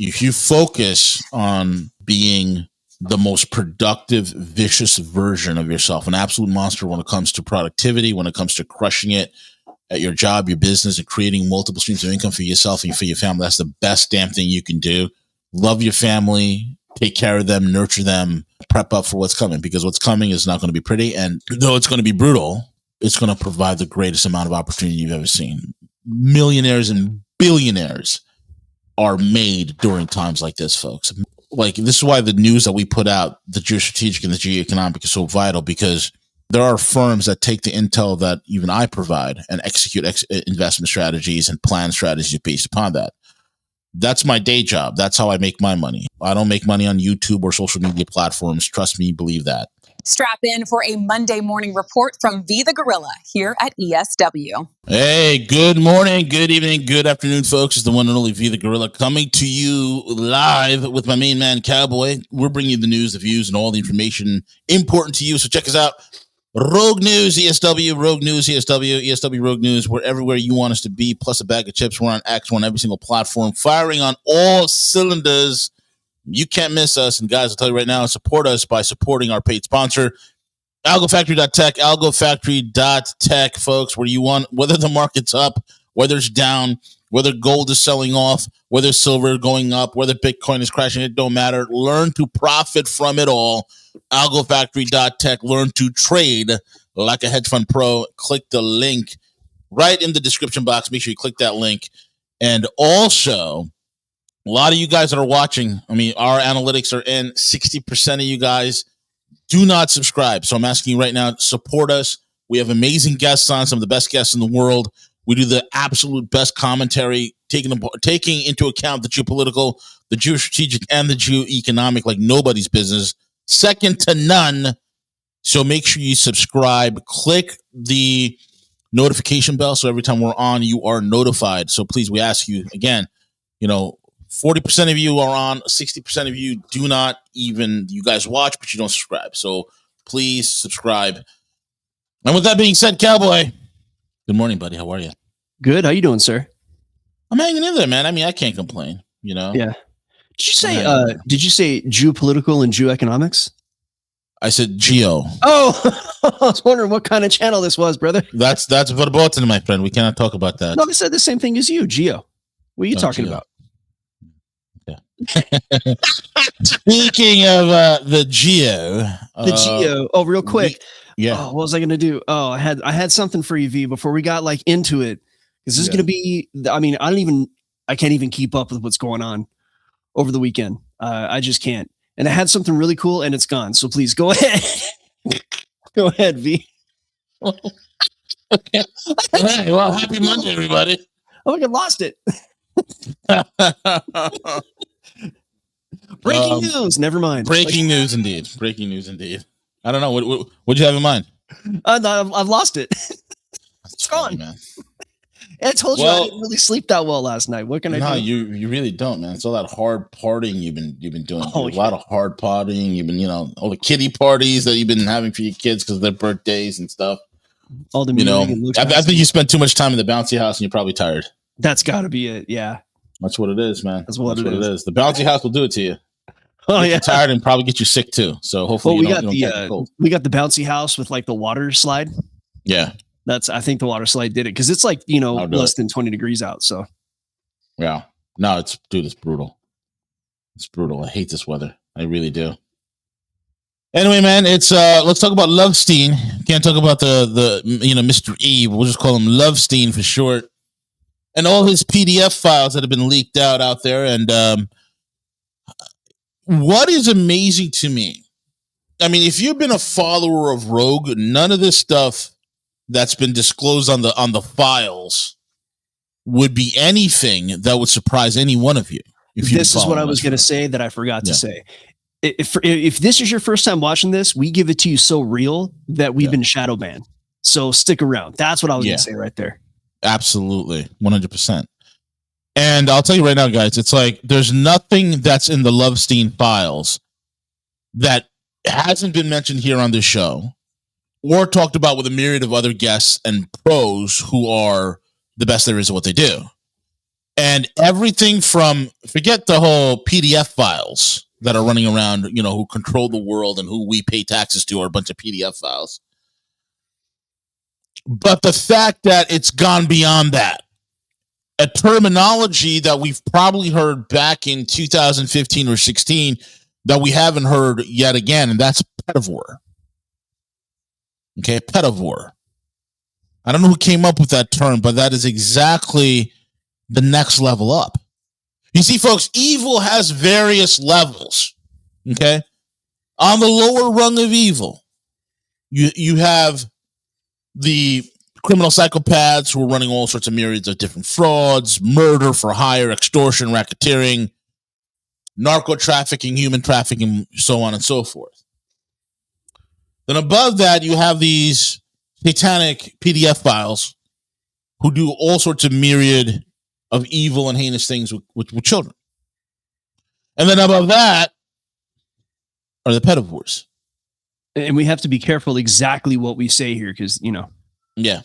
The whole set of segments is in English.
if you focus on being the most productive, vicious version of yourself, an absolute monster when it comes to productivity, when it comes to crushing it at your job, your business, and creating multiple streams of income for yourself and for your family, that's the best damn thing you can do. Love your family, take care of them, nurture them, prep up for what's coming, because what's coming is not going to be pretty. And though it's going to be brutal, it's going to provide the greatest amount of opportunity you've ever seen. Millionaires and billionaires are made during times like this, folks. Like, this is why the news that we put out, the geostrategic and the geoeconomic, is so vital, because there are firms that take the intel that even I provide and execute investment strategies and plan strategies based upon that. That's my day job. That's how I make my money. I don't make money on YouTube or social media platforms. Trust me, believe that. Strap in for a Monday morning report from V the Guerrilla here at ESW. Hey, good morning, good evening, good afternoon, folks. It's the one and only V the Guerrilla coming to you live with my main man, Cowboy. We're bringing you the news, the views, and all the information important to you. So check us out. Rogue News, ESW, Rogue News, ESW, ESW, Rogue News. We're everywhere you want us to be, plus a bag of chips. We're on X, we're on every single platform, firing on all cylinders. You can't miss us. And guys, I'll tell you right now, support us by supporting our paid sponsor, AlgoFactory.tech, AlgoFactory.tech, folks, where you want, whether the market's up, whether it's down, whether gold is selling off, whether silver is going up, whether Bitcoin is crashing, it don't matter. Learn to profit from it all. AlgoFactory.tech. Learn to trade like a hedge fund pro. Click the link right in the description box. Make sure you click that link. And also, a lot of you guys that are watching, I mean, our analytics are in. 60% of you guys do not subscribe. So I'm asking you right now, support us. We have amazing guests on, some of the best guests in the world. We do the absolute best commentary, taking into account the geopolitical, the geostrategic, and the geoeconomic like nobody's business. Second to none. So make sure you subscribe. Click the notification bell so every time we're on, you are notified. So please, we ask you again, 40% of you are on, 60% of you do not even, you guys watch, but you don't subscribe. So please subscribe. And with that being said, Cowboy, good morning, buddy. How are you? Good. How you doing, sir? I'm hanging in there, man. I mean, I can't complain, Yeah. Did you say geopolitical and geoeconomics? I said geo. Oh, I was wondering what kind of channel this was, brother. That's verboten, my friend. We cannot talk about that. No, I said the same thing as you, geo. What are you talking geo. about? Yeah. Speaking of the geo. Oh, real quick. Yeah. What was I going to do? Oh, I had something for you, V, before we got into it. Because this is going to be, I can't even keep up with what's going on over the weekend. I just can't. And I had something really cool and it's gone. So please go ahead. Go ahead, V. Okay. Hey, well, happy Monday, everybody. Oh, I lost it. Breaking news. Never mind. Breaking news, indeed. Breaking news, indeed. I don't know. What'd you have in mind? I've lost it. It's gone, man. I told you I didn't really sleep that well last night. What can I do? No, you really don't, man. It's all that hard partying you've been doing. Oh, a lot of hard partying. You've been, all the kiddie parties that you've been having for your kids because of their birthdays and stuff. All the I think you spent too much time in the bouncy house and you're probably tired. That's got to be it. Yeah, that's what it is, man. That's what it is. The bouncy house will do it to you. Oh, yeah. You're tired and probably get you sick too. So hopefully we got the bouncy house with the water slide. Yeah. I think the water slide did it because it's less than 20 degrees out. So yeah, no, it's brutal. It's brutal. I hate this weather. I really do. Anyway, man, it's let's talk about Lovestein. Can't talk about the Mr. E. We'll just call him Lovestein for short. And all his PDF files that have been leaked out there. And what is amazing to me, I mean, if you've been a follower of Rogue, none of this stuff that's been disclosed on the files would be anything that would surprise any one of you. This is what I was going to say that I forgot to say. If this is your first time watching this, we give it to you so real that we've been shadow banned. So stick around. That's what I was going to say right there. Absolutely. 100%. And I'll tell you right now, guys, it's like there's nothing that's in the Lovestein files that hasn't been mentioned here on this show or talked about with a myriad of other guests and pros who are the best there is at what they do. And everything from, forget the whole PDF files that are running around, who control the world and who we pay taxes to are a bunch of PDF files. But the fact that it's gone beyond that, a terminology that we've probably heard back in 2015 or 16 that we haven't heard yet again, and that's pedivore. Okay, pedivore. I don't know who came up with that term, but that is exactly the next level up. You see, folks, evil has various levels. Okay, on the lower rung of evil, you have the criminal psychopaths who are running all sorts of myriads of different frauds, murder for hire, extortion, racketeering, narco trafficking, human trafficking, so on and so forth. Then above that, you have these satanic PDF files who do all sorts of myriad of evil and heinous things with children. And then above that are the pedivores. And we have to be careful exactly what we say here because, Yeah.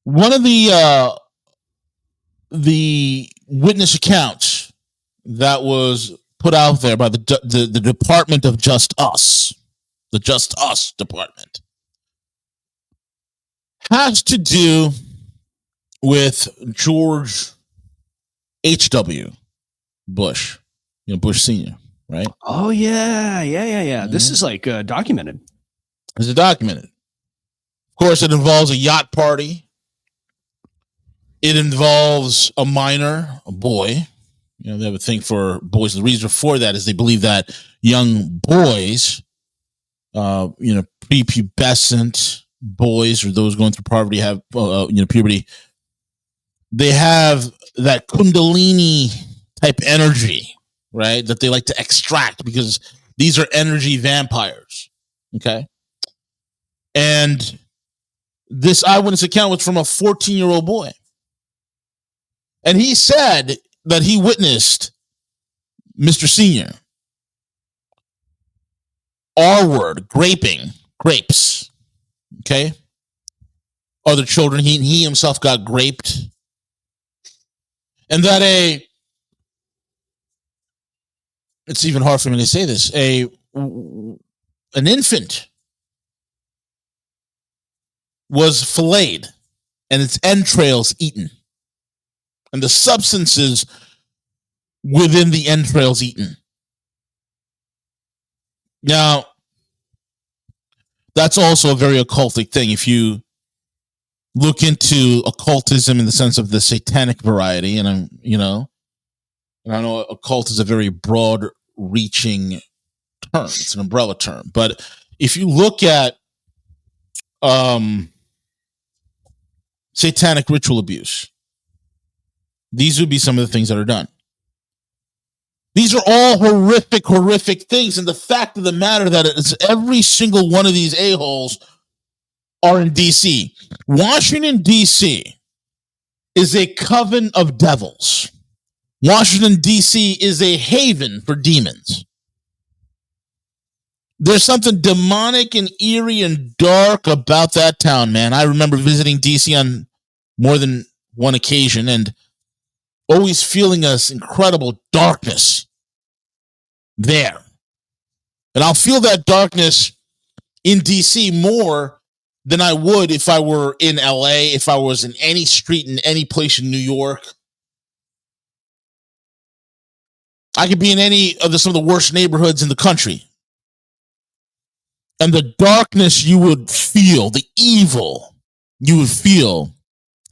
One of the witness accounts that was put out there by the Department of Just Us, the Just Us Department, has to do with George H.W. Bush, Bush Sr., right? Oh, yeah. Mm-hmm. This is like documented. This is documented. Of course, it involves a yacht party. It involves a minor, a boy. They have a thing for boys. The reason for that is they believe that young boys, prepubescent boys or those going through poverty have, puberty. They have that Kundalini type energy, right? That they like to extract because these are energy vampires. Okay. And this eyewitness account was from a 14-year-old boy. And he said that he witnessed Mr. Senior R-word, grapes. Okay. Other children, he himself got graped. And that it's even hard for me to say this, an infant was filleted and its entrails eaten. And the substances within the entrails eaten. Now, that's also a very occultic thing. If you look into occultism in the sense of the satanic variety, and I know occult is a very broad-reaching term. It's an umbrella term. But if you look at satanic ritual abuse, these would be some of the things that are done. These are all horrific things. And the fact of the matter that it's every single one of these a-holes are in D.C. Washington, D.C. is a coven of devils. Washington, D.C. is a haven for demons. There's something demonic and eerie and dark about that town, man. I remember visiting D.C. on more than one occasion and always feeling this incredible darkness there. And I'll feel that darkness in D.C. more than I would if I were in L.A., if I was in any street in any place in New York. I could be in any of some of the worst neighborhoods in the country. And the darkness you would feel, the evil you would feel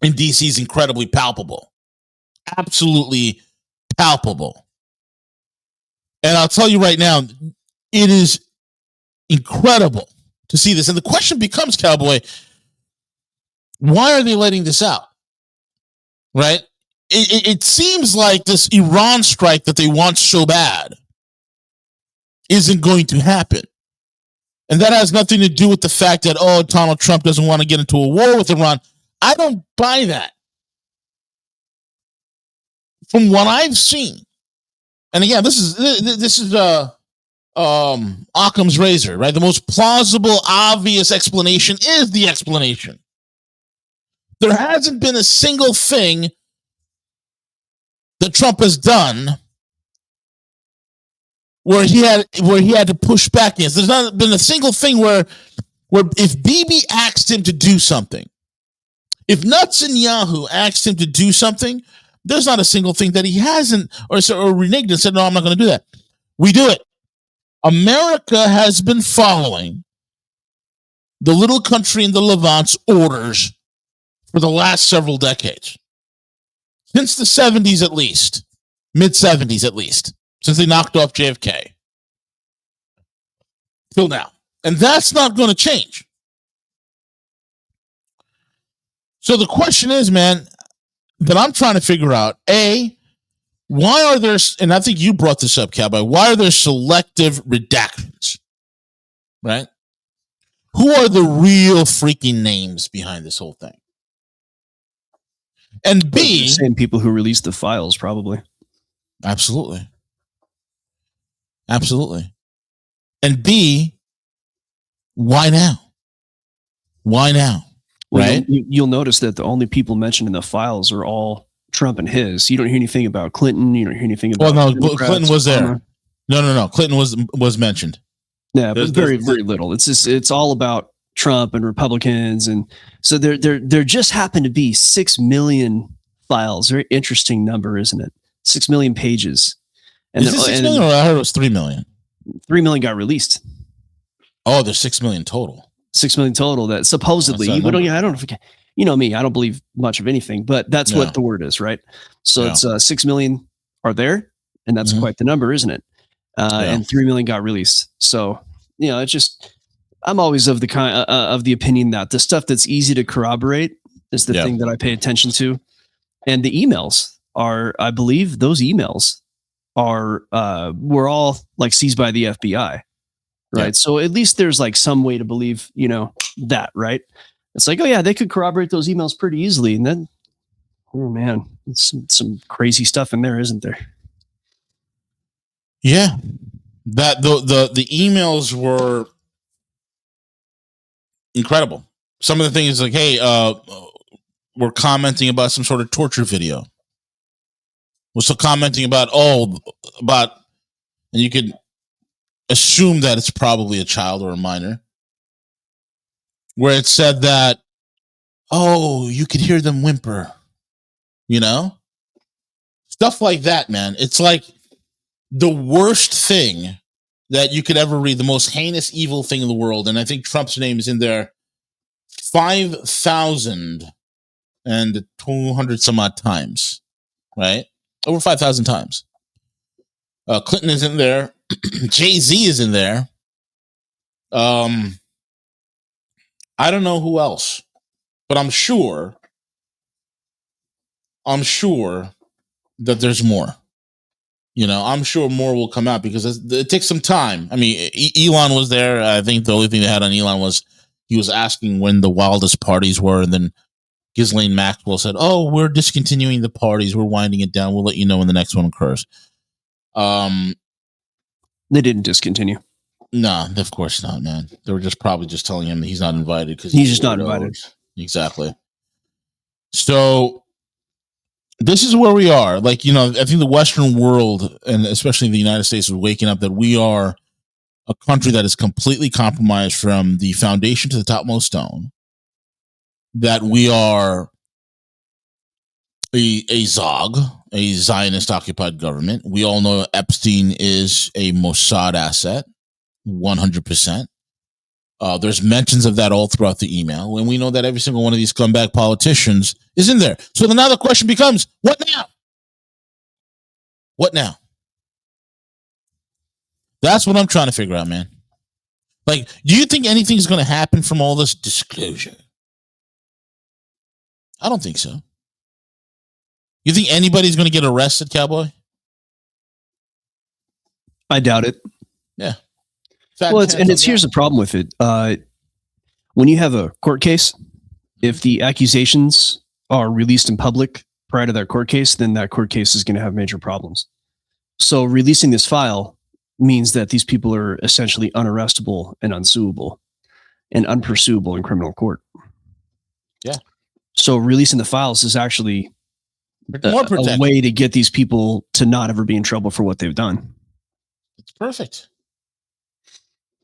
in D.C. is incredibly palpable. Absolutely palpable. And I'll tell you right now, it is incredible to see this. And the question becomes, Cowboy, why are they letting this out? Right? It seems like this Iran strike that they want so bad isn't going to happen. And that has nothing to do with the fact that, Donald Trump doesn't want to get into a war with Iran. I don't buy that. From what I've seen, and again, this is Occam's razor, right? The most plausible, obvious explanation is the explanation. There hasn't been a single thing that Trump has done where he had to push back against. There's not been a single thing where if Bibi asked him to do something, if Netanyahu asked him to do something, there's not a single thing that he hasn't or reneged and said, no, I'm not going to do that. We do it. America has been following the little country in the Levant's orders for the last several decades. Since the 70s at least. Mid-70s at least. Since they knocked off JFK. Till now. And that's not going to change. So the question is, man, that I'm trying to figure out, A, why are there, and I think you brought this up, Cowboy, why are there selective redactions? Right? Who are the real freaking names behind this whole thing? And B, the same people who released the files, probably. Absolutely. Absolutely. And B, why now? Why now? Well, right? You'll notice that the only people mentioned in the files are all Trump and his. You don't hear anything about Clinton. You don't hear anything about. Well, no, Clinton was there. No. Clinton was mentioned. Yeah, but very little. It's all about Trump and Republicans, and so there just happen to be 6 million files. Very interesting number, isn't it? 6 million pages. And is it 6 million, or I heard it was 3 million? 3 million got released. Oh, there's 6 million total. 6 million total that supposedly. I don't know if you know me. I don't believe much of anything, but that's what the word is, right? So it's 6 million are there, and that's quite the number, isn't it? And 3 million got released. So it's just I'm always of the opinion that the stuff that's easy to corroborate is the thing that I pay attention to, and the emails are, I believe, those emails are were all like seized by the FBI, right? Yeah. So at least there's like some way to believe, that, right? It's like, oh yeah, they could corroborate those emails pretty easily, and then, oh man, it's some crazy stuff in there, isn't there? Yeah, that the emails were incredible. Some of the things like, hey, we're commenting about some sort of torture video. We're still commenting about, and you could assume that it's probably a child or a minor, where it said that, you could hear them whimper, stuff like that, man. It's like the worst thing that you could ever read, the most heinous, evil thing in the world. And I think Trump's name is in there 5,200 some odd times, right? Over 5,000 times. Clinton is in there. Jay-Z is in there. I don't know who else, but I'm sure that there's more. I'm sure more will come out because it takes some time. I mean, Elon was there. I think the only thing they had on Elon was he was asking when the wildest parties were, and then Ghislaine Maxwell said, we're discontinuing the parties. We're winding it down. We'll let you know when the next one occurs. They didn't discontinue. No, of course not, man. They were probably just telling him that he's not invited because he's just not invited. Exactly. So this is where we are. Like, I think the Western world, and especially the United States, is waking up that we are a country that is completely compromised from the foundation to the topmost stone. That we are a Zog, a Zionist-occupied government. We all know Epstein is a Mossad asset, 100%. There's mentions of that all throughout the email, and we know that every single one of these scumbag politicians is in there. So then now the question becomes, what now? What now? That's what I'm trying to figure out, man. Like, do you think anything's going to happen from all this disclosure? I don't think so. You think anybody's going to get arrested, Cowboy? I doubt it. Yeah. Here's the problem with it. When you have a court case, if the accusations are released in public prior to that court case, then that court case is going to have major problems. So releasing this file means that these people are essentially unarrestable and unsuable and unpursuable in criminal court. Yeah. So releasing the files is actually a way to get these people to not ever be in trouble for what they've done. It's perfect.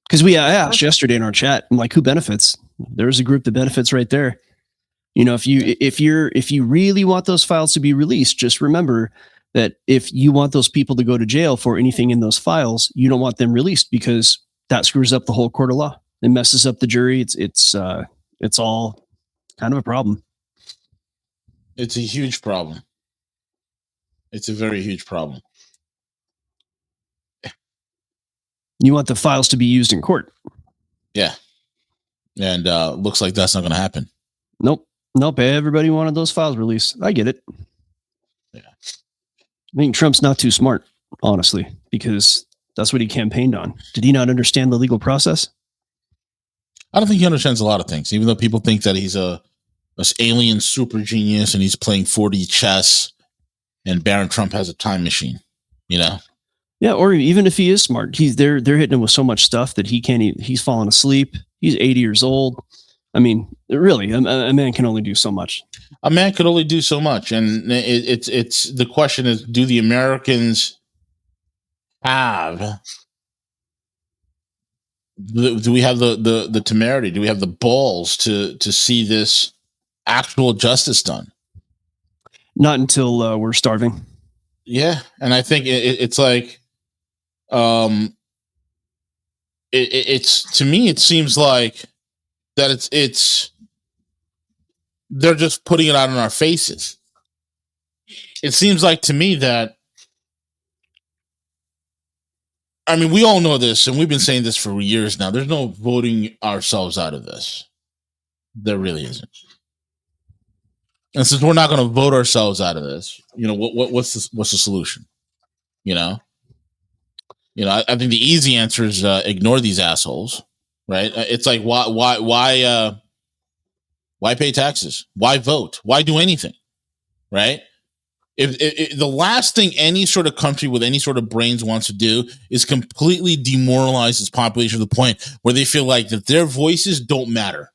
Because I asked yesterday in our chat, I'm like, who benefits? There's a group that benefits right there. You know, if you really want those files to be released, just remember that if you want those people to go to jail for anything in those files, you don't want them released, because that screws up the whole court of law. It messes up the jury. It's all kind of a problem. It's a huge problem. It's a very huge problem. You want the files to be used in court. Yeah. And looks like that's not going to happen. Nope. Everybody wanted those files released. I get it. Yeah. I think Trump's not too smart, honestly, because that's what he campaigned on. Did he not understand the legal process? I don't think he understands a lot of things, even though people think that he's a alien super genius and he's playing 4D chess and Baron Trump has a time machine, you know? Yeah, or even if he is smart, they're hitting him with so much stuff that he's falling asleep. He's 80 years old. I mean, really, a man can only do so much. A man could only do so much, and it's the question is, do the Americans have? Do we have the temerity? Do we have the balls to see this actual justice done? Not until we're starving. Yeah, and I think it's like, it's to me, it seems like that it's they're just putting it out in our faces. It seems like to me that, I mean, we all know this, and we've been saying this for years now. There's no voting ourselves out of this. There really isn't. And since we're not going to vote ourselves out of this, you know, what's the solution? You know, I think the easy answer is ignore these assholes, right? It's like why pay taxes? Why vote? Why do anything? Right? If the last thing any sort of country with any sort of brains wants to do is completely demoralize its population to the point where they feel like that their voices don't matter,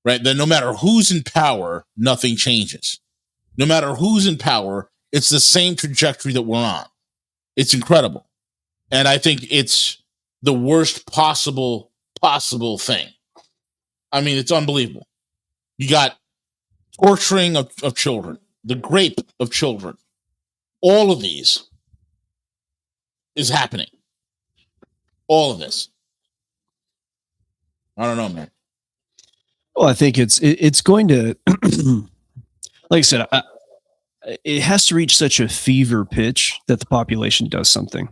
right? That no matter who's in power, nothing changes. No matter who's in power, it's the same trajectory that we're on. It's incredible. And I think it's the worst possible thing. I mean, it's unbelievable. You got torturing of children, the rape of children. All of these is happening. All of this. I don't know, man. Well, I think it's going to, like I said, it has to reach such a fever pitch that the population does something.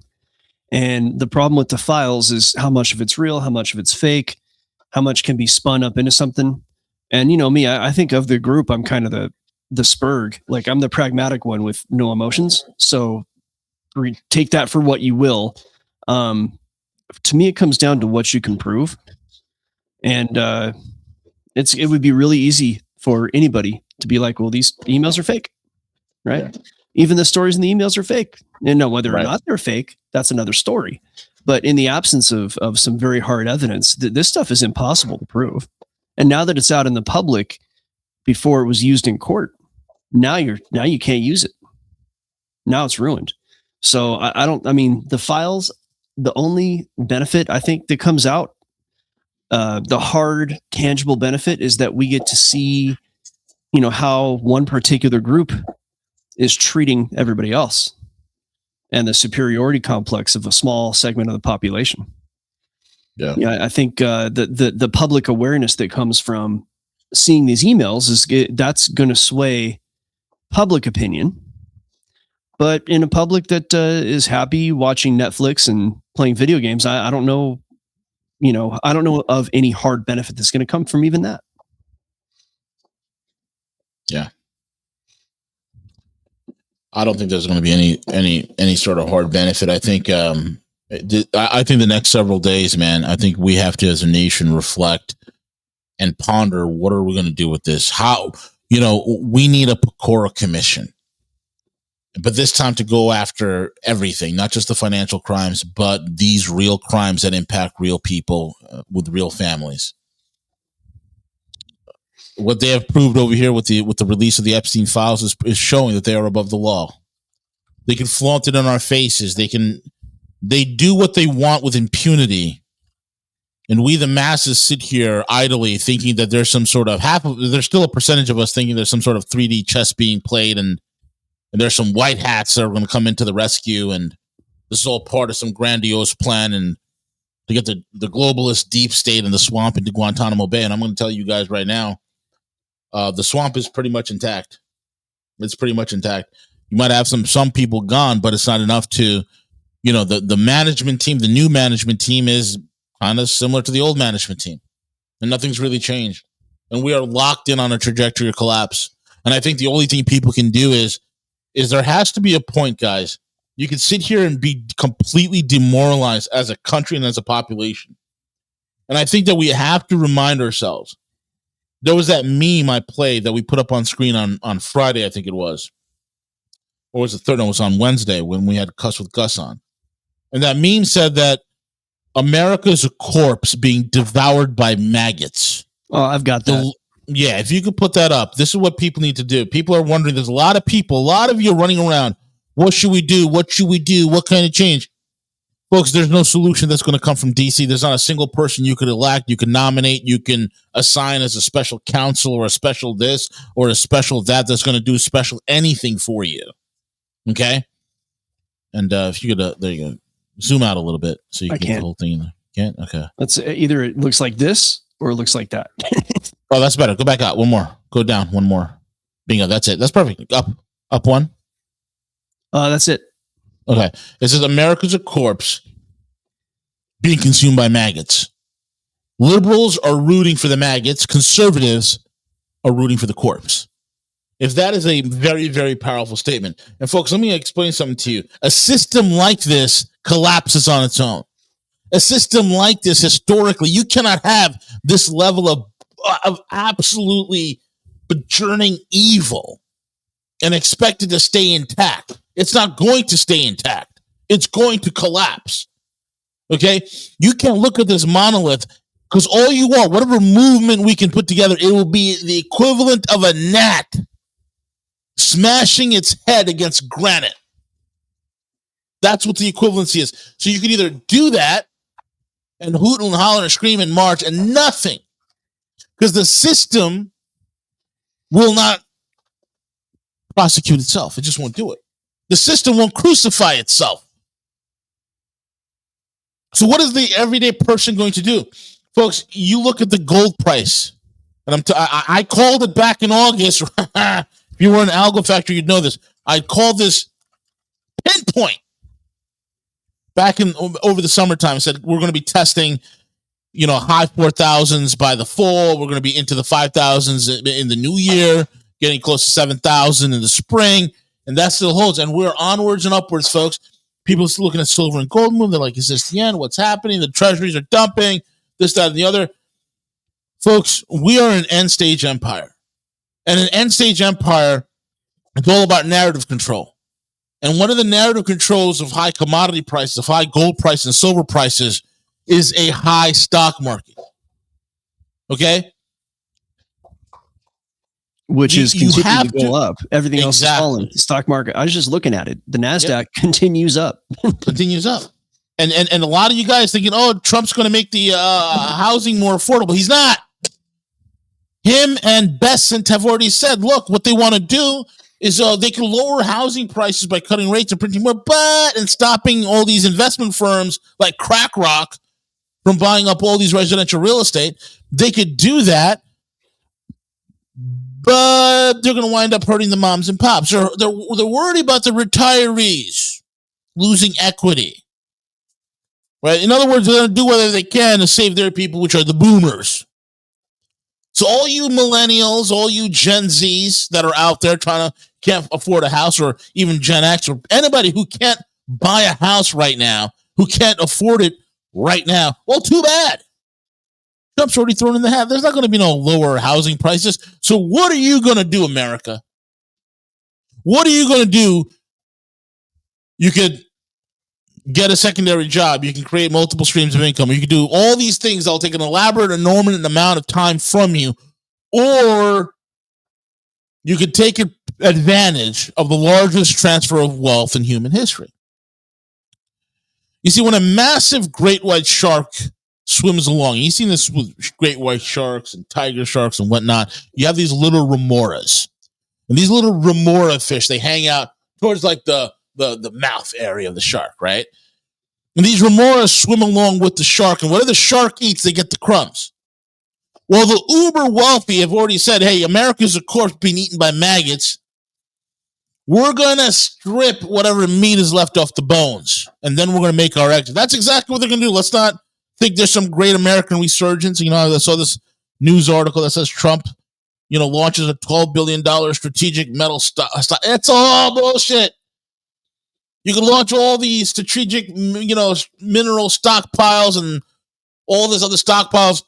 And the problem with the files is how much of it's real, how much of it's fake, how much can be spun up into something. And you know me, I think of the group, I'm kind of the spurg. Like, I'm the pragmatic one with no emotions. So take that for what you will. To me, it comes down to what you can prove. And it would be really easy for anybody to be like, well, these emails are fake, right? Yeah. Even the stories in the emails are fake. And now, whether or not they're fake, that's another story. But in the absence of some very hard evidence, this stuff is impossible to prove. And now that it's out in the public, before it was used in court, now you can't use it. Now it's ruined. So I mean, the files, the only benefit I think that comes out, the hard, tangible benefit is that we get to see, you know, how one particular group is treating everybody else, and the superiority complex of a small segment of the population. Yeah, I think the public awareness that comes from seeing these emails that's going to sway public opinion. But in a public that is happy watching Netflix and playing video games, I don't know. You know, I don't know of any hard benefit that's going to come from even that. Yeah. I don't think there's going to be any sort of hard benefit. I think I think the next several days, man, I think we have to, as a nation, reflect and ponder, what are we going to do with this? How, you know, we need a Pecora commission, but this time to go after everything, not just the financial crimes, but these real crimes that impact real people with real families. what they have proved over here with the release of the Epstein Files is showing that they are above the law. They can flaunt it in our faces. They do what they want with impunity. And we, the masses, sit here idly thinking that there's some sort of there's still a percentage of us thinking there's some sort of 3D chess being played, and there's some white hats that are going to come into the rescue, and this is all part of some grandiose plan and to get the globalist deep state in the swamp into Guantanamo Bay. And I'm going to tell you guys right now, the swamp is pretty much intact. It's pretty much intact. You might have some people gone, but it's not enough to, the management team, the new management team is kind of similar to the old management team, and nothing's really changed. And we are locked in on a trajectory of collapse. And I think the only thing people can do is there has to be a point, guys. You can sit here and be completely demoralized as a country and as a population. And I think that we have to remind ourselves. There was that meme I played that we put up on screen on Friday, I think it was. Or was it third? No, it was on Wednesday when we had Cuss with Gus on. And that meme said that America is a corpse being devoured by maggots. Oh, I've got that. Yeah, if you could put that up, this is what people need to do. People are wondering, there's a lot of you running around. What should we do? What should we do? What kind of change? Folks, there's no solution that's going to come from D.C. There's not a single person you could elect, you can nominate, you can assign as a special counsel or a special this or a special that's going to do special anything for you. Okay? And if you could, there you go. Zoom out a little bit so you can get the whole thing in there. Can't? Okay. That's either it looks like this or it looks like that. Oh, that's better. Go back out. One more. Go down. One more. Bingo. That's it. That's perfect. Up one. That's it. Okay. It says America's a corpse being consumed by maggots. Liberals are rooting for the maggots. Conservatives are rooting for the corpse. If that is a very, very powerful statement. And folks, let me explain something to you. A system like this collapses on its own. A system like this, historically, you cannot have this level of absolutely burgeoning evil and expect it to stay intact. It's not going to stay intact. It's going to collapse. Okay? You can't look at this monolith because all you want, whatever movement we can put together, it will be the equivalent of a gnat smashing its head against granite. That's what the equivalency is. So you can either do that and hoot and holler and scream and march and nothing, because the system will not prosecute itself. It just won't do it. The system won't crucify itself. So what is the everyday person going to do? Folks, you look at the gold price. And I called it back in August. If you were an Algo factory, you'd know this. I called this pinpoint back in over the summertime. I said we're going to be testing, high 4,000s by the fall. We're going to be into the 5,000s in the new year, getting close to 7,000 in the spring, and that still holds. And we're onwards and upwards, folks. People are still looking at silver and gold move. They're like, "Is this the end? What's happening? The treasuries are dumping this, that, and the other." Folks, we are an end-stage empire. And an end-stage empire is all about narrative control. And one of the narrative controls of high commodity prices, of high gold prices and silver prices, is a high stock market. Okay? Which is continuing to go up. Everything else is falling. The stock market, I was just looking at it. The NASDAQ continues up. Continues up. And a lot of you guys thinking, Trump's going to make the housing more affordable. He's not. Him and Besant have already said, look, what they want to do is they can lower housing prices by cutting rates and printing more, and stopping all these investment firms like CrackRock from buying up all these residential real estate. They could do that, but they're going to wind up hurting the moms and pops. They're worried about the retirees losing equity. Right? In other words, they're going to do whatever they can to save their people, which are the boomers. So all you millennials, all you Gen Zs that are out there can't afford a house, or even Gen X, or anybody who can't buy a house right now, who can't afford it right now, well, too bad. Trump's already thrown in the hat. There's not going to be no lower housing prices. So what are you going to do, America? What are you going to do? You could get a secondary job. You can create multiple streams of income. You can do all these things that'll take an elaborate, enormous amount of time from you. or you could take advantage of the largest transfer of wealth in human history. You see, when a massive great white shark swims along, you've seen this with great white sharks and tiger sharks and whatnot, you have these little remoras. And these little remora fish, they hang out towards like the mouth area of the shark, right? And these remoras swim along with the shark, and whatever the shark eats, they get the crumbs. Well, the uber wealthy have already said, hey, America's a corpse being eaten by maggots. We're going to strip whatever meat is left off the bones, and then we're going to make our exit. That's exactly what they're going to do. Let's not think there's some great American resurgence. You know, I saw this news article that says Trump, launches a $12 billion strategic metal stock. It's all bullshit. You can launch all these strategic, mineral stockpiles and all this other stockpiles,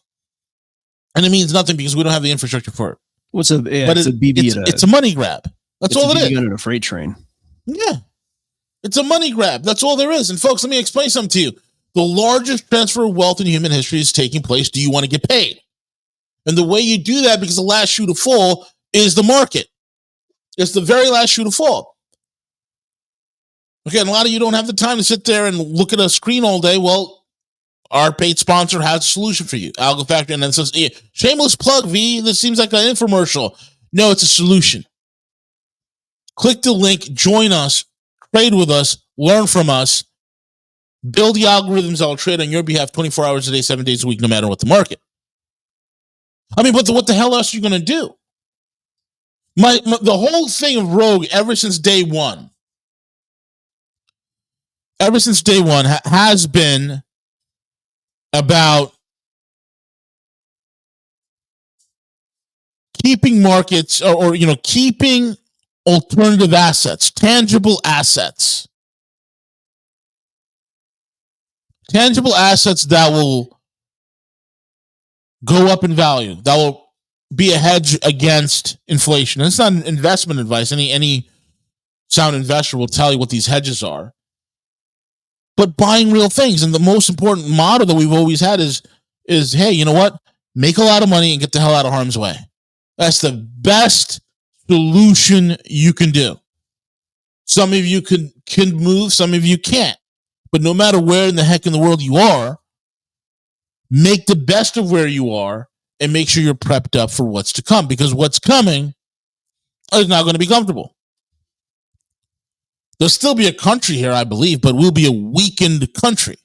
and it means nothing because we don't have the infrastructure for it. It's a BB. It's a money grab. That's all it is. On a freight train. Yeah. It's a money grab. That's all there is. And folks, let me explain something to you. The largest transfer of wealth in human history is taking place. Do you want to get paid? And the way you do that, because the last shoe to fall is the market. It's the very last shoe to fall. Okay, and a lot of you don't have the time to sit there and look at a screen all day. Well, our paid sponsor has a solution for you. Algo Factory. And then says, shameless plug, V. This seems like an infomercial. No, it's a solution. Click the link, join us, trade with us, learn from us, build the algorithms that will trade on your behalf 24 hours a day, 7 days a week, no matter what the market. I mean, but what the hell else are you going to do? The whole thing of Rogue, ever since day one, has been about keeping markets or keeping alternative assets, tangible assets that will go up in value, that will be a hedge against inflation. And it's not investment advice. Any sound investor will tell you what these hedges are. But buying real things. And the most important motto that we've always had is hey, you know what? Make a lot of money and get the hell out of harm's way. That's the best solution you can do. Some of you can move, some of you can't. But no matter where in the heck in the world you are, make the best of where you are and make sure you're prepped up for what's to come, because what's coming is not going to be comfortable. There'll still be a country here, I believe, but we'll be a weakened country.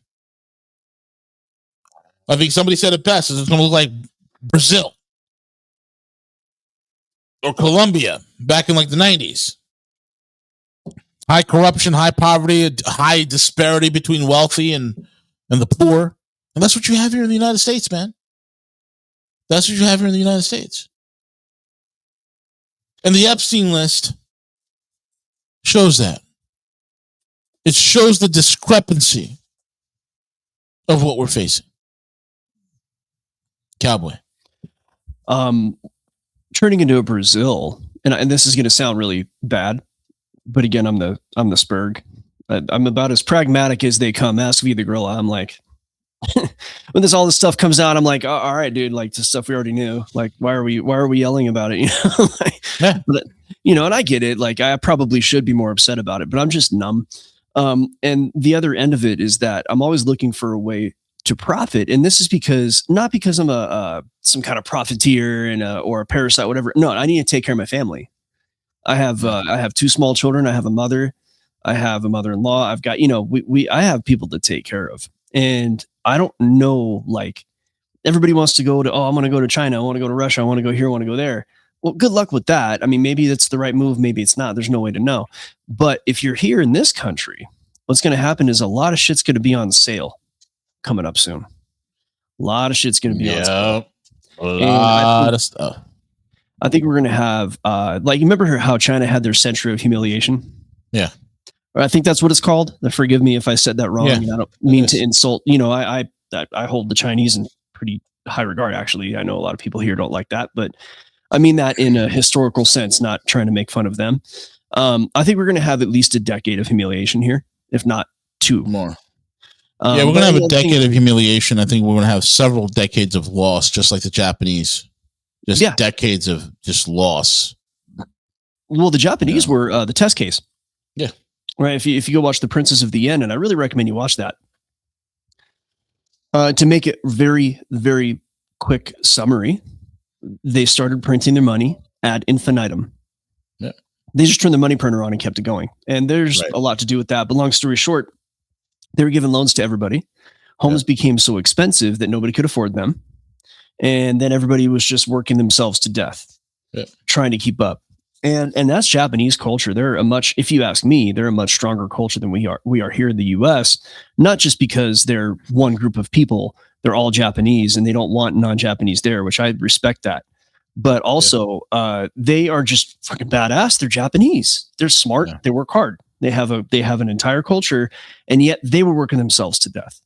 I think somebody said it best. It's going to look like Brazil or Colombia back in like the 90s. High corruption, high poverty, high disparity between wealthy and the poor. And that's what you have here in the United States, man. That's what you have here in the United States. And the Epstein list shows that. It shows the discrepancy of what we're facing. Cowboy. Turning into a Brazil, and this is going to sound really bad, but again, I'm the Spurg. I'm about as pragmatic as they come. Ask V the Guerrilla. I'm like, when all this stuff comes out, I'm like, all right, dude, like the stuff we already knew. Like, why are we yelling about it? Yeah. But, and I get it. Like, I probably should be more upset about it, but I'm just numb. And the other end of it is that I'm always looking for a way to profit. And this is not because I'm some kind of profiteer or a parasite, whatever. No, I need to take care of my family. I have two small children. I have a mother. I have a mother-in-law. I've got, I have people to take care of. And I don't know, like, everybody wants to go to, I'm going to go to China. I want to go to Russia. I want to go here. I want to go there. Well, good luck with that. I mean, maybe that's the right move. Maybe it's not. There's no way to know. But if you're here in this country, what's going to happen is a lot of shit's going to be on sale coming up soon. A lot of shit's going to be on sale. A lot of stuff. I think we're going to have, remember how China had their century of humiliation? Yeah. Or I think that's what it's called. Forgive me if I said that wrong. Yeah, I don't mean to insult. I hold the Chinese in pretty high regard, actually. I know a lot of people here don't like that, but I mean that in a historical sense, not trying to make fun of them. I think we're going to have at least a decade of humiliation here, if not two more. We're going to have a decade of humiliation. I think we're going to have several decades of loss, just like the Japanese. just decades of just loss. Well, the Japanese were the test case. Yeah. Right. If you go watch The Princess of the Inn, and I really recommend you watch that. To make it very, very quick summary, they started printing their money ad infinitum. Yeah. They just turned the money printer on and kept it going. And there's a lot to do with that. But long story short, they were giving loans to everybody. Homes became so expensive that nobody could afford them. And then everybody was just working themselves to death, trying to keep up. And that's Japanese culture. They're if you ask me, they're a much stronger culture than we are here in the US, not just because they're one group of people, they're all Japanese and they don't want non-Japanese there, which I respect that. But also, they are just fucking badass. They're Japanese. They're smart. They work hard. They have an entire culture, and yet they were working themselves to death.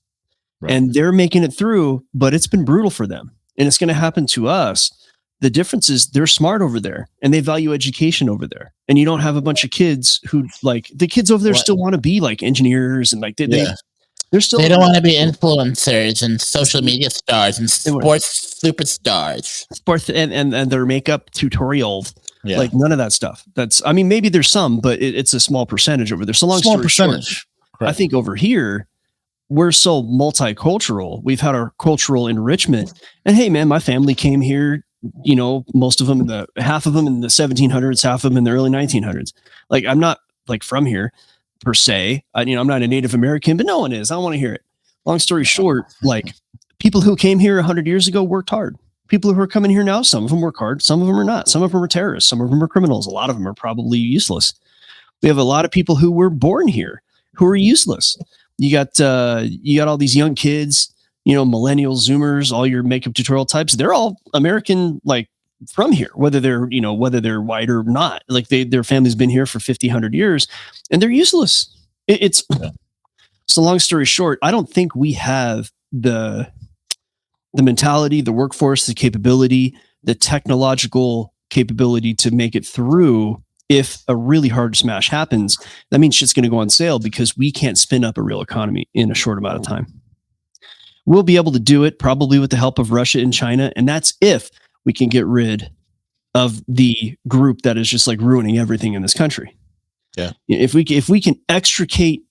Right. And they're making it through, but it's been brutal for them. And it's going to happen to us. The difference is they're smart over there and they value education over there. And you don't have a bunch of kids who like the kids over there still want to be like engineers and like they're still, they don't want to be influencers and social media stars and sports superstars. Sports and their makeup tutorials. Yeah. Like none of that stuff. Maybe there's some, but it's a small percentage over there. So long story short, I think over here, we're so multicultural. We've had our cultural enrichment. And hey, man, my family came here, most of them half of them in the 1700s, half of them in the early 1900s. Like, I'm not like from here per se. I'm not a Native American, but no one is. I don't want to hear it. Long story short, like people who came here 100 years ago worked hard. People who are coming here now, some of them work hard, some of them are not. Some of them are terrorists, some of them are criminals. A lot of them are probably useless. We have a lot of people who were born here who are useless. You got all these young kids, millennials, Zoomers, all your makeup tutorial types. They're all American, like from here, whether they're white or not. Like their family's been here for 50, 100 years, and they're useless. So long story short, I don't think we have the mentality, the workforce, the capability, the technological capability to make it through. If a really hard smash happens, that means shit's going to go on sale because we can't spin up a real economy in a short amount of time. We'll be able to do it probably with the help of Russia and China. And that's if we can get rid of the group that is just like ruining everything in this country. Yeah. If we can extricate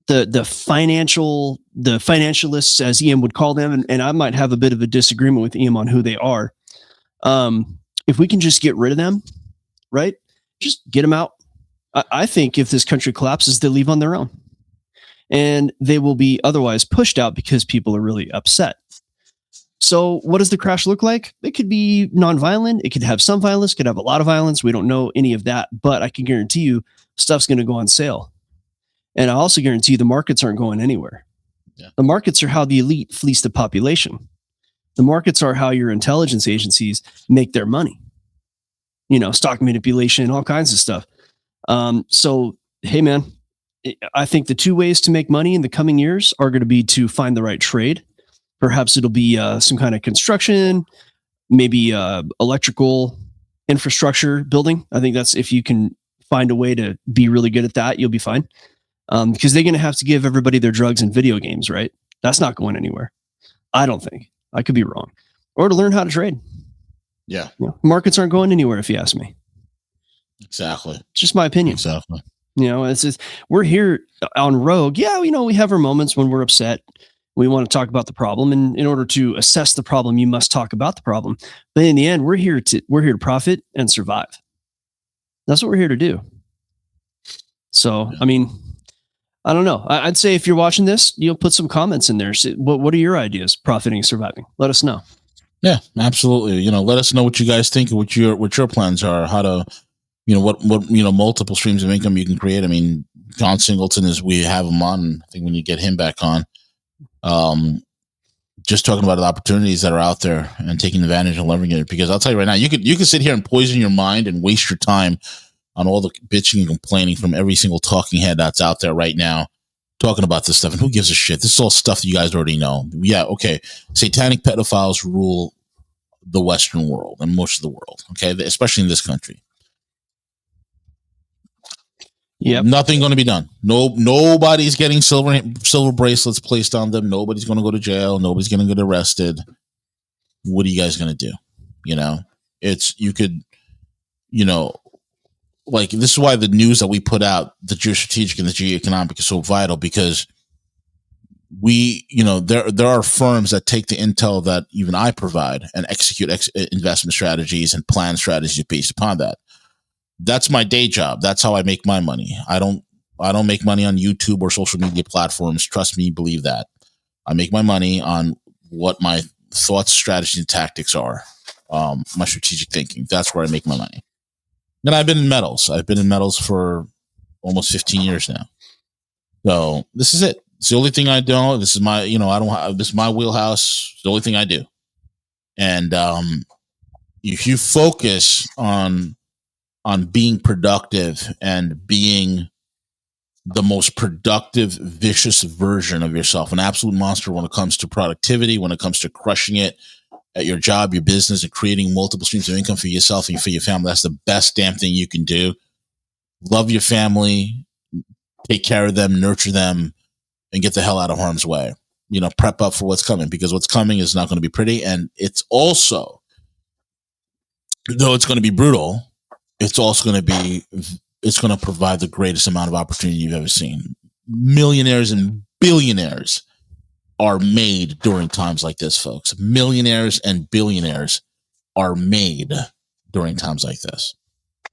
the financialists, as Ian would call them, and I might have a bit of a disagreement with Ian on who they are. If we can just get rid of them, right? Just get them out. I think if this country collapses, they leave on their own. And they will be otherwise pushed out because people are really upset. So what does the crash look like? It could be nonviolent. It could have some violence, could have a lot of violence. We don't know any of that, but I can guarantee you stuff's going to go on sale. And I also guarantee you the markets aren't going anywhere. Yeah. The markets are how the elite fleece the population. The markets are how your intelligence agencies make their money. Stock manipulation, all kinds of stuff. So, hey, man, I think the two ways to make money in the coming years are going to be to find the right trade. Perhaps it'll be some kind of construction, maybe electrical infrastructure building. I think that's if you can find a way to be really good at that, you'll be fine. Because they're going to have to give everybody their drugs and video games, right? That's not going anywhere. I don't think. I could be wrong. Or to learn how to trade. Yeah. Markets aren't going anywhere, if you ask me. Exactly. It's just my opinion. Exactly. It's just, we're here on Rogue. Yeah, we have our moments when we're upset. We want to talk about the problem. And in order to assess the problem, you must talk about the problem. But in the end, we're here to profit and survive. That's what we're here to do. So, yeah. I don't know. I'd say if you're watching this, put some comments in there. What are your ideas? Profiting and surviving. Let us know. Yeah, absolutely. Let us know what you guys think and what your plans are, how to, what multiple streams of income you can create. John Singleton we have him on. I think when you get him back on, just talking about the opportunities that are out there and taking advantage and leveraging it. Because I'll tell you right now, you could sit here and poison your mind and waste your time on all the bitching and complaining from every single talking head that's out there right now talking about this stuff. And who gives a shit? This is all stuff that you guys already know. Yeah, okay. Satanic pedophiles rule the Western world and most of the world, okay? Especially in this country. Yeah, nothing going to be done. Nobody's getting silver bracelets placed on them. Nobody's going to go to jail. Nobody's going to get arrested. What are you guys going to do? You could, like, this is why the news that we put out, the geostrategic and the geoeconomic, is so vital, because there are firms that take the intel that even I provide and execute investment strategies and plan strategies based upon that. That's my day job. That's how I make my money. I don't make money on YouTube or social media platforms. Trust me, believe that. I make my money on what my thoughts, strategies, and tactics are. My strategic thinking. That's where I make my money. And I've been in metals. I've been in metals for almost 15 years now. So this is it. It's the only thing I do. This is my, this is my wheelhouse. It's the only thing I do. And if you focus on being productive and being the most productive, vicious version of yourself, an absolute monster when it comes to productivity, when it comes to crushing it at your job, your business, and creating multiple streams of income for yourself and for your family, that's the best damn thing you can do. Love your family, take care of them, nurture them, and get the hell out of harm's way. Prep up for what's coming, because what's coming is not going to be pretty. And it's also, though it's going to be brutal, it's also going to provide the greatest amount of opportunity you've ever seen. Millionaires and billionaires are made during times like this, folks. Millionaires and billionaires are made during times like this.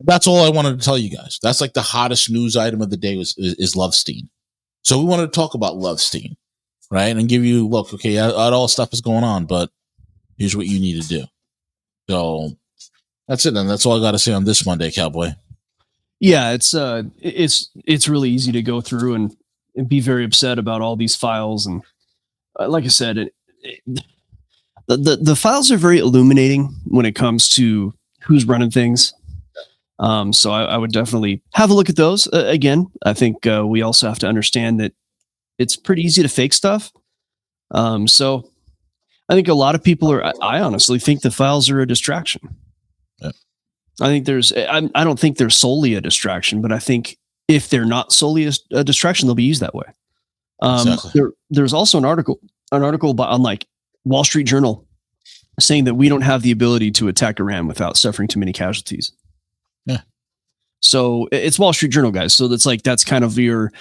That's all I wanted to tell you guys. That's like the hottest news item of the day is Lovestein. So we wanted to talk about Lovestein, right? And give you, look, okay, all stuff is going on, but here's what you need to do. So that's it. And that's all I got to say on this Monday, Cowboy. Yeah, it's really easy to go through and be very upset about all these files. And like I said, the files are very illuminating when it comes to who's running things. So I would definitely have a look at those. Again, I think we also have to understand that it's pretty easy to fake stuff. So I think a lot of people I honestly think the files are a distraction. Yeah. I think I don't think they're solely a distraction, but I think if they're not solely a distraction, they'll be used that way. Exactly. There's also an article on like Wall Street Journal saying that we don't have the ability to attack Iran without suffering too many casualties. Yeah. So it's Wall Street Journal, guys. So that's kind of your,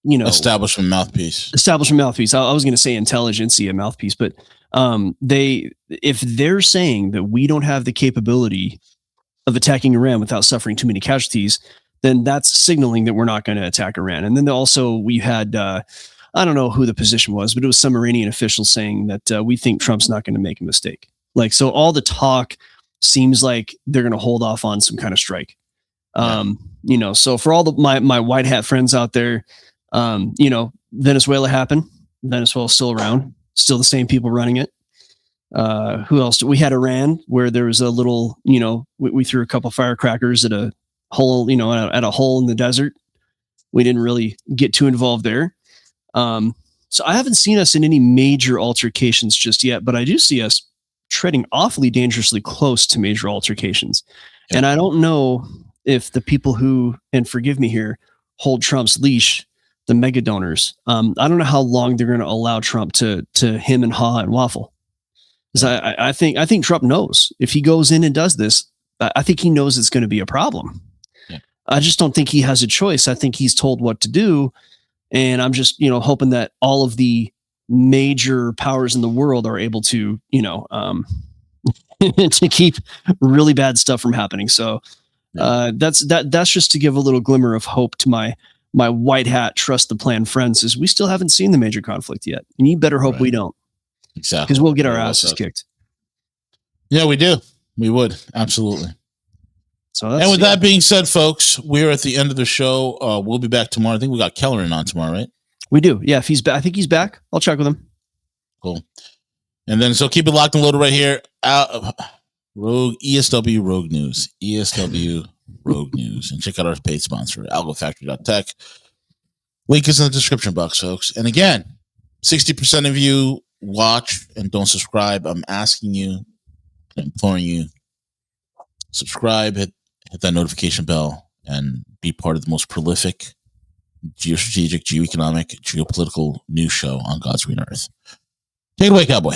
establishment mouthpiece. I was going to say intelligentsia mouthpiece, but if they're saying that we don't have the capability of attacking Iran without suffering too many casualties, then that's signaling that we're not going to attack Iran. And then also we had, I don't know who the position was, but it was some Iranian official saying that we think Trump's not going to make a mistake. Like, so all the talk seems like they're going to hold off on some kind of strike. So for all my white hat friends out there, Venezuela happened. Venezuela's still around, still the same people running it. Who else? We had Iran, where there was a little, we threw a couple firecrackers at a hole, at a hole in the desert. We didn't really get too involved there. So I haven't seen us in any major altercations just yet, but I do see us treading awfully dangerously close to major altercations. Yeah. And I don't know if the people who, and forgive me here, hold Trump's leash, the mega donors, I don't know how long they're going to allow Trump to hem and haw and waffle. Because I think Trump knows if he goes in and does this, I think he knows it's going to be a problem. Yeah. I just don't think he has a choice. I think he's told what to do. And I'm just, hoping that all of the major powers in the world are able to, to keep really bad stuff from happening. So that's just to give a little glimmer of hope to my white hat, trust the plan friends, is we still haven't seen the major conflict yet. And you better hope we don't. Exactly. Because we'll get our asses kicked. Yeah, we do. We would. Absolutely. So and with that being said, folks, we're at the end of the show. We'll be back tomorrow. I think we got Kellerin on tomorrow, right? We do. Yeah, if he's back, I think he's back. I'll check with him. Cool. And then, so keep it locked and loaded right here. ESW Rogue News. ESW Rogue News. And check out our paid sponsor, AlgoFactory.tech. Link is in the description box, folks. And again, 60% of you watch and don't subscribe. I'm asking you, imploring you, subscribe, hit that notification bell, and be part of the most prolific geostrategic, geoeconomic, geopolitical news show on God's green earth. Take it away, Cowboy.